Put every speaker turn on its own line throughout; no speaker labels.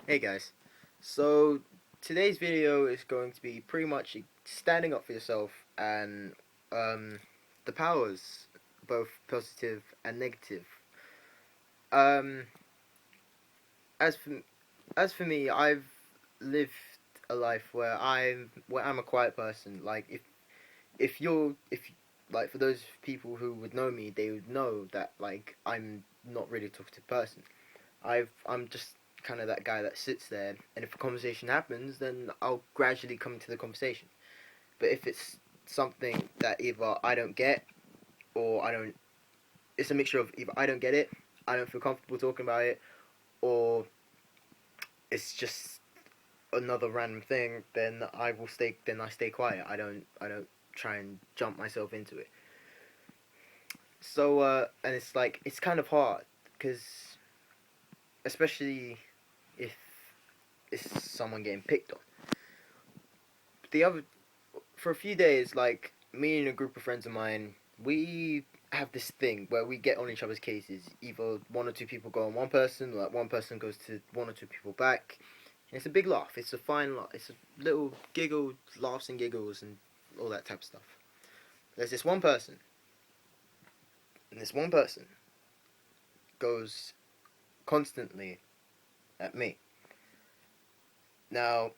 Hey guys, so today's video is going to be pretty much standing up for yourself and um, the powers, both positive and negative. Um, as for as for me, I've lived a life where I'm a quiet person. Like if like for those people who would know me, they would know that like I'm not really a talkative person. I'm just kind of that guy that sits there, and if a conversation happens, then I'll gradually come to the conversation. But if it's something that either I don't get or I don't, it's a mixture of either I don't get it, I don't feel comfortable talking about it, or it's just another random thing, then I will stay. Then I stay quiet. I don't try and jump myself into it. So and it's like it's kind of hard because especially if it's someone getting picked on. The other For a few days, like me and a group of friends of mine, we have this thing where we get on each other's cases. Either one or two people go on one person, or like one person goes to one or two people back. And it's a big laugh. It's a fine laugh. It's a little giggle, laughs and giggles, and all that type of stuff. There's this one person, and this one person goes constantly at me. Now,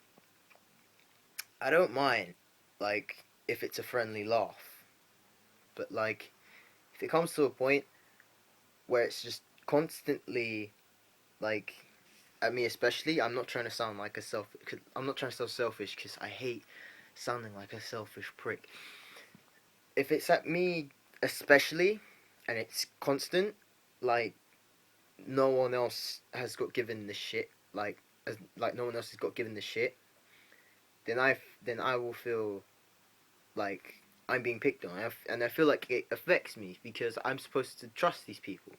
I don't mind, like, if it's a friendly laugh, but like, if it comes to a point where it's just constantly like at me especially, I'm not trying to sound like a self. I'm not trying to sound selfish because I hate sounding like a selfish prick. If it's at me especially, and it's constant, like no one else has got given the shit, like no one else has got given the shit, then I will feel like I'm being picked on, and I feel like it affects me because I'm supposed to trust these people,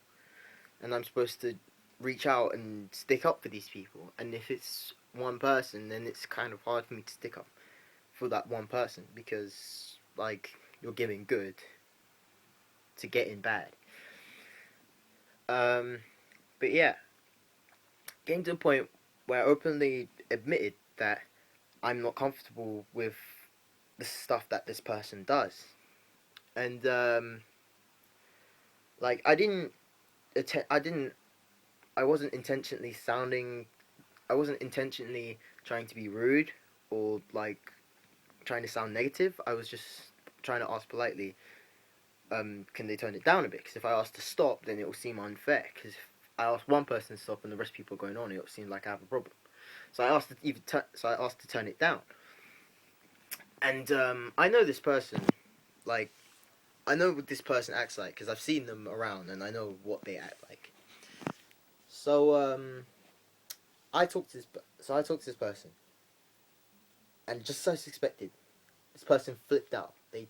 and I'm supposed to reach out and stick up for these people. And if it's one person, then it's kind of hard for me to stick up for that one person because like you're giving good to getting bad. Um, but yeah, getting to a point where I openly admitted that I'm not comfortable with the stuff that this person does, and like I didn't, I wasn't intentionally sounding, I wasn't intentionally trying to be rude or like trying to sound negative. I was just trying to ask politely, can they turn it down a bit? Because if I ask to stop, then it will seem unfair. Because if I ask one person to stop and the rest of people are going on, it will seem like I have a problem. So I asked to turn it down. And I know this person, like I know what this person acts like because I've seen them around and I know what they act like. So I talked to this person, and just as expected, this person flipped out. They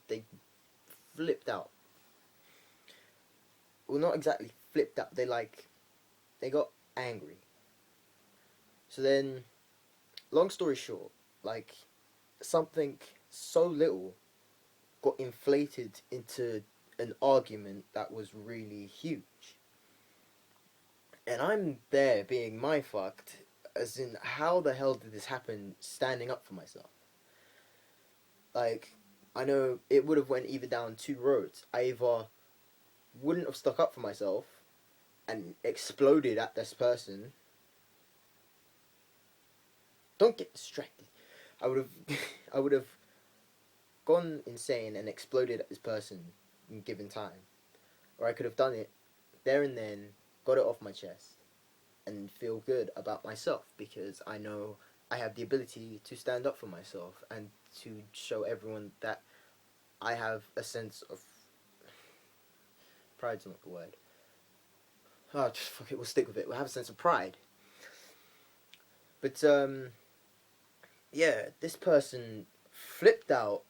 flipped out. Well, not exactly flipped out. They got angry. So then, long story short, like something so little got inflated into an argument that was really huge. And I'm there being mind fucked, as in, how the hell did this happen standing up for myself? Like, I know it would have went either down two roads. I either wouldn't have stuck up for myself and exploded at this person. Don't get distracted. I would have, I would have gone insane and exploded at this person in given time, or I could have done it there and then, got it off my chest, and feel good about myself because I know I have the ability to stand up for myself and to show everyone that I have a sense of pride's not the word. Oh, just fuck it. We'll stick with it. We'll have a sense of pride. But yeah, this person flipped out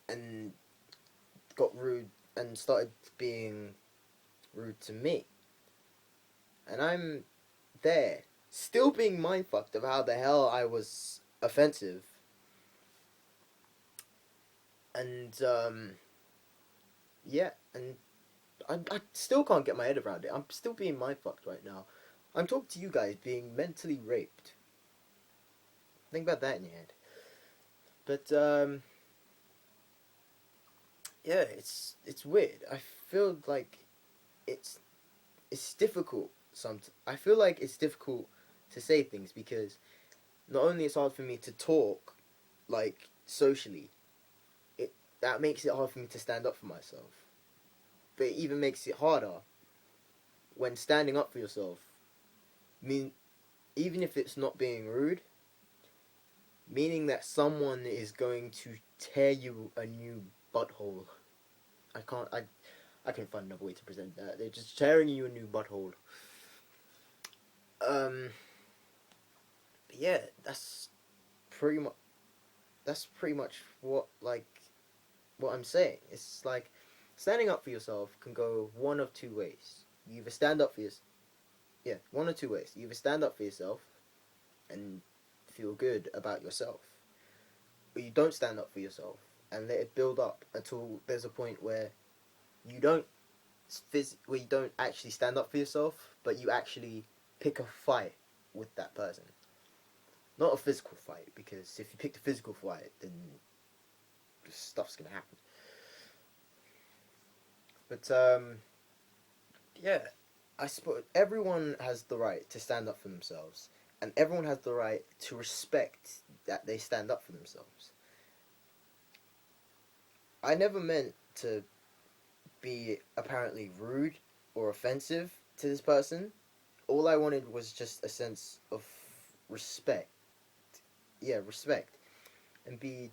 and got rude and started being rude to me, and I'm there still being mindfucked of how the hell I was offensive, and yeah, and I still can't get my head around it. I'm still being mindfucked right now. I'm talking to you guys being mentally raped. Think about that in your head. But yeah, it's weird. I feel like it's it's difficult. I feel like it's difficult to say things because not only it's hard for me to talk, like socially, it that makes it hard for me to stand up for myself. But it even makes it harder when standing up for yourself. Mean even if it's not being rude, meaning that someone is going to tear you a new butthole. I can't. I can find another way to present that. They're just tearing you a new butthole. Um. Yeah, pretty much. That's pretty much what I'm saying. It's like standing up for yourself can go one of two ways. You either stand up for yourself. Yeah, one or two ways. You either stand up for yourself and feel good about yourself, or you don't stand up for yourself and let it build up until there's a point where you don't where you don't actually stand up for yourself, but you actually pick a fight with that person. Not a physical fight, because if you pick the physical fight, then stuff's gonna happen. But yeah, I suppose everyone has the right to stand up for themselves, and everyone has the right to respect that they stand up for themselves. I never meant to be apparently rude or offensive to this person. All I wanted was just a sense of respect. Yeah, respect. And be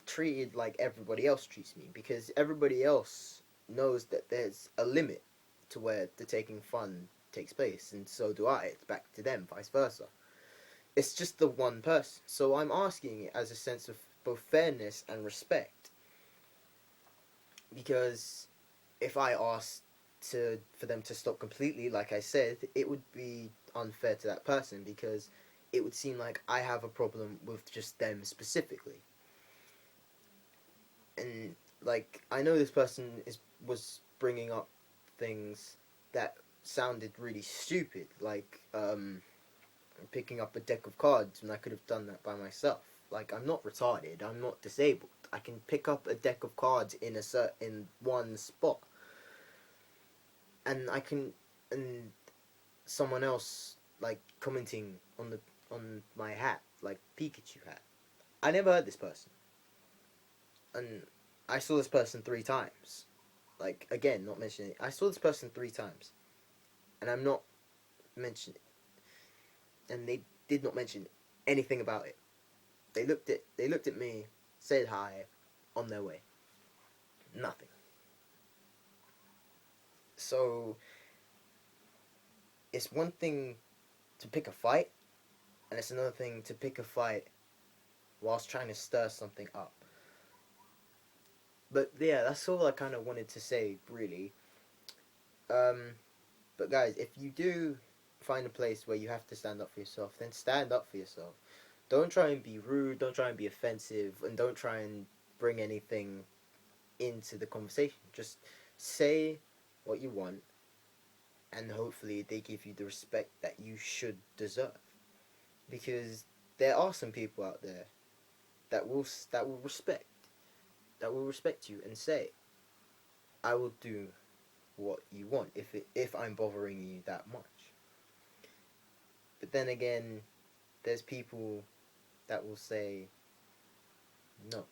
treated like everybody else treats me. Because everybody else knows that there's a limit to where the taking fun takes place. And so do I. It's back to them, vice versa. It's just the one person. So I'm asking it as a sense of both fairness and respect. Because if I asked for them to stop completely, like I said, it would be unfair to that person because it would seem like I have a problem with just them specifically. And like I know this person was bringing up things that sounded really stupid, like picking up a deck of cards when I could have done that by myself. Like I'm not retarded, I'm not disabled. I can pick up a deck of cards in one spot. And I can and someone else like commenting on my hat, like Pikachu hat. I never heard this person. And I saw this person 3 times. Like again, not mentioning it. I saw this person 3 times. And I'm not mentioning it. And they did not mention anything about it. They looked at me, said hi, on their way. Nothing. So it's one thing to pick a fight, and it's another thing to pick a fight whilst trying to stir something up. But yeah, that's all I kind of wanted to say, really. Um, but guys, if you do find a place where you have to stand up for yourself, then stand up for yourself. Don't try and be rude, don't try and be offensive, and don't try and bring anything into the conversation. Just say what you want, and hopefully they give you the respect that you should deserve. Because there are some people out there that will respect you and say, "I will do what you want if I'm bothering you that much." But then again, there's people that will say no.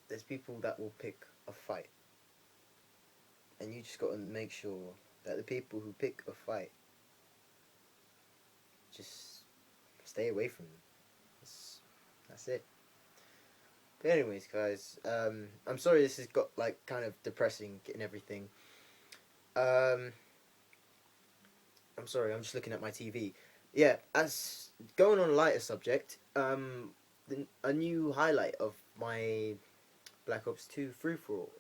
There's people that will pick a fight, and you just got to make sure that the people who pick a fight just stay away from them. That's it. But anyways, guys, I'm sorry this has got like kind of depressing and everything. Um, I'm sorry, I'm just looking at my TV. Yeah, as going on a lighter subject, a new highlight of my Black Ops 2 free for all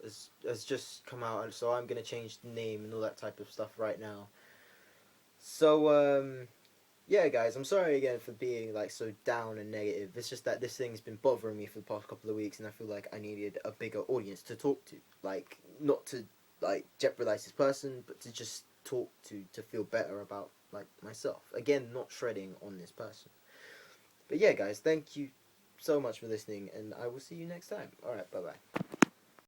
has just come out, and so I'm gonna change the name and all that type of stuff right now. So yeah, guys, I'm sorry again for being like so down and negative. It's just that this thing's been bothering me for the past couple of weeks, and I feel like I needed a bigger audience to talk to. Like not to like jeopardize this person, but to just talk to feel better about like myself. Again, not shredding on this person. But yeah, guys, thank you so much for listening, and I will see you next time. All right, bye bye.